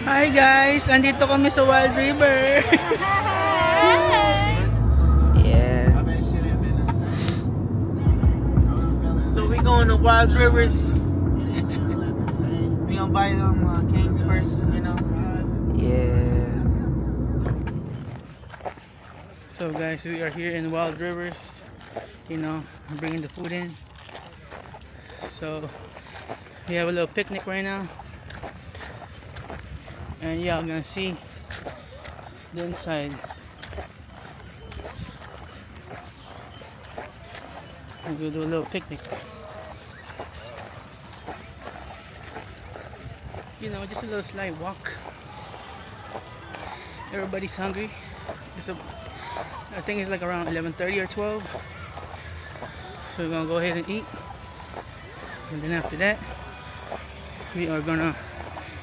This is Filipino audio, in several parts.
Hi guys, andito kami sa Wild River. Yeah. So we going to Wild Rivers. We gonna buy them canes first, you know. Yeah. So guys, we are here in Wild Rivers. You know, bringing the food in. So we have a little picnic right now. And yeah, I'm gonna see the inside. I'm gonna do a little picnic. You know, just a little slight walk. Everybody's hungry. I think it's like around 11:30 or 12. So we're gonna go ahead and eat. And then after that, we are gonna,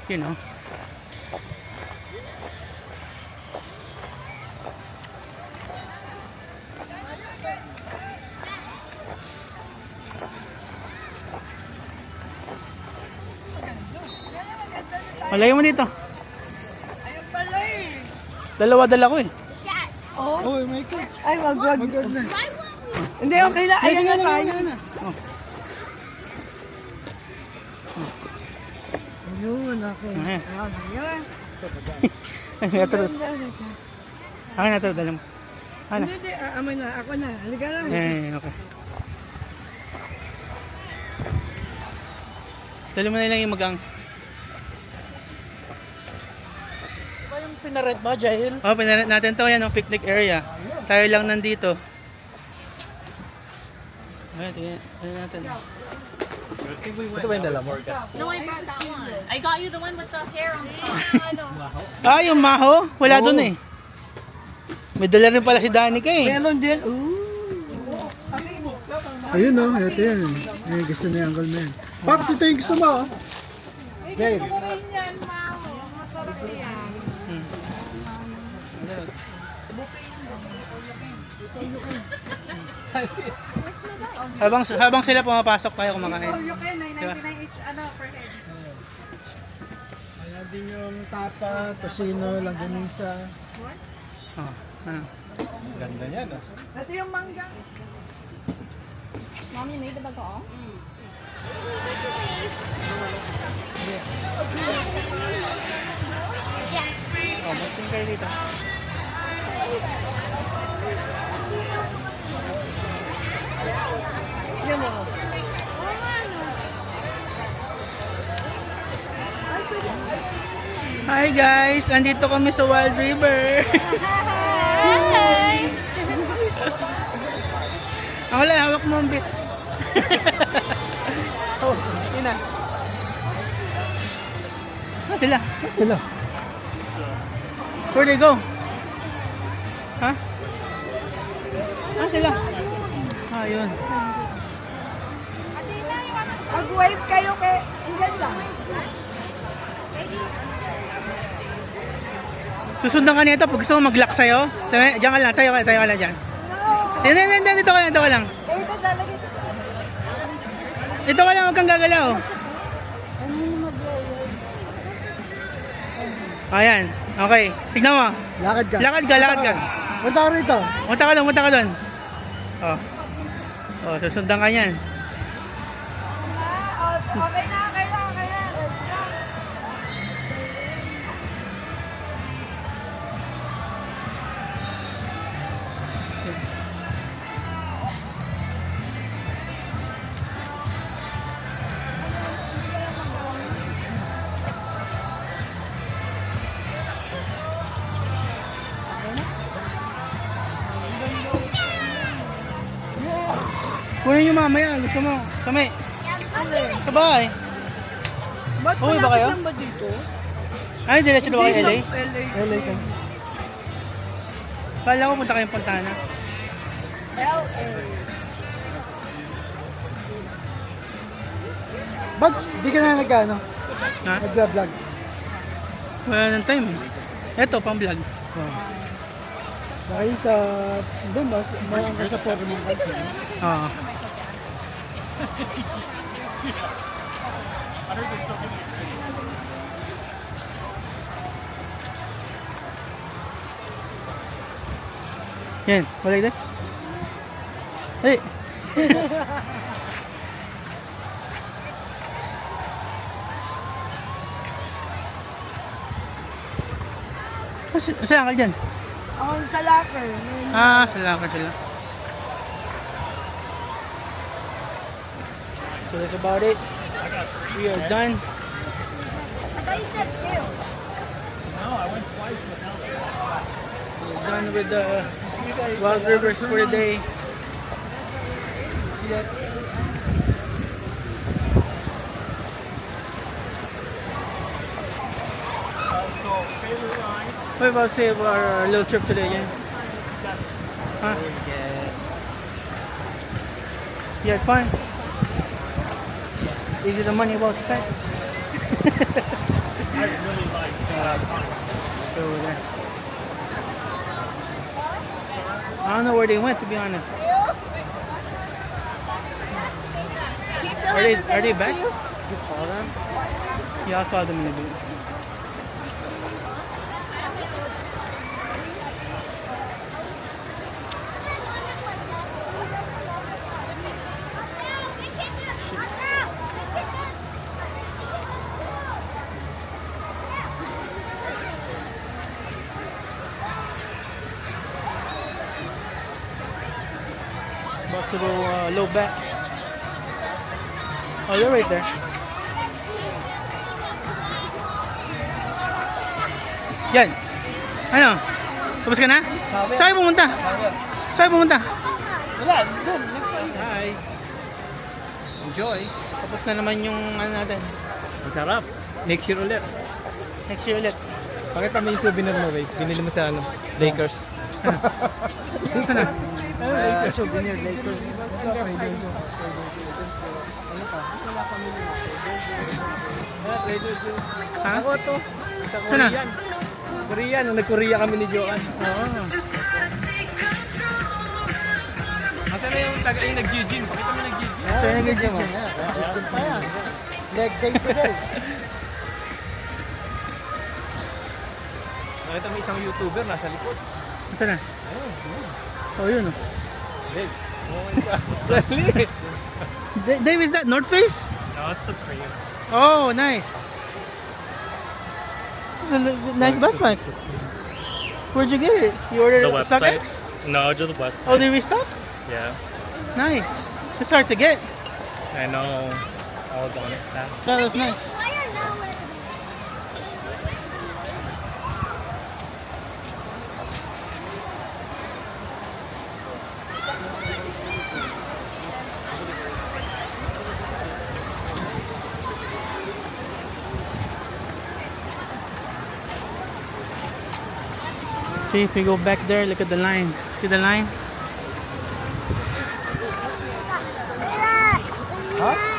you know, malay mo dito. Ayun pala eh. Dala ko eh. Oh. Oh, may cake. Ay, wag. Magod na. Hindi, okay na. Ayan na tayo. Oh. Ayun, okay. Ayan. Ayun. Naturo. Akin naturo, dala mo. Ano? Hindi, amoy na. Ako na. Halika na. Ayan, okay. Dali mo na lang yung magang. Diba yung pinarent mo, Jail? Oh, pinaret natin to, yan ang picnic area. Tayo lang nandito. Ayan, tingnan natin. Ito ba yung dala mo? No, I brought that one. I got you the one with the hair on top. Ah, yung maho? Wala dun eh. May dala rin pala si Danica eh. Meron din. Ayun o, ito yan. May gusto na yung uncle mo yan. Pops, ito yung gusto mo. Gail. yan, Mao. Masarap yan. Habang sila pumapasok tayo kumakain. Oh, you can. 9.99 each, per head. Ayan din yung tapa, tosino, langganisa. Oh, ano? Ganda yan ah. Ito yung mangga. Mom, you made the bagoong? Oh, magting kayo dito. Yan mo. Hi guys, andito kami sa Wild River. Hi! Ako lang, hawak mo ang bit. Oh, ina. Ah, sila. Sila. Where they go? Ha? Ah, sila. Ah, yun. Mag-wave kayo kay... Indian lang. Susundan ka nito pag gusto mo mag-lock sa'yo. Diyan ka lang, tayo ka lang dyan. Dito ka lang. Eh, ito lalagay ko. Dito ka lang, huwag kang gagalaw. Ayan, okay. Tignan mo. Lakad ka. Lakad ka. Punta ka rito. Punta ka doon. Oh. Oh, susundan ka niyan. Okay na. Kunin nyo mamaya, gusto mo. Kami. Sabay. Ba't Uwi ba kayo? malapit lang ba dito? Ay, diretso na ba kayo LA? LA ka. Kala ko punta kayong Fontana. LA. Ba't di ka na nag-ano? Ha? Nag-vlog? Wala ng time. Eto, pang vlog. Oh. Dahil sa... Doon ba? Mayroon ka sa forum ng culture. Oo. Yan, go like this. Hey. Saan ka dyan? Ako sa locker. Ah, sila ka sila. So that's about it. We are done. I thought you said 2. We're done with the Wild Rivers for the day. See that? What about say about our little trip today, Jen? Huh? You had fun? Is it the money well spent? Over there. I don't know where they went, to be honest. Are they back? Did you call them? Yeah, I'll call them in a bit. About to go low back. Oh, they're right there. Yan. Ano? Tapos ka na? Saan kayo pumunta? Saan kayo pumunta? Wala, doon. Hi. Enjoy. Tapos na naman yung ano natin. Masarap. Next year ulit. Next year ulit. Pakita mo yung souvenir mo, Ray. Binili mo sa ano? Lakers. Tapos na. Souvenir Lakers. Ha? Ako to. Sa Saan na? Korean. Korean. Nag-Korea kami ni Joan. Oo. Asa na yung taga yung nag-gym? Pakita mo nag-gym. Ito yung nag-gym mo. Leg day today. Nakita mo isang YouTuber nasa likod. Saan na? Oh, yun. Dave. Oh my God. Really? Dave, is that North Face? No, it's the Korean. Oh, nice. It's a nice backpack. Where'd you get it? You ordered it at StockX? No, just the website. Oh, they restocked? Yeah, Nice. It's hard to get. I know. I was on it now. That was nice. See if we go back there, look at the line. See the line? Huh?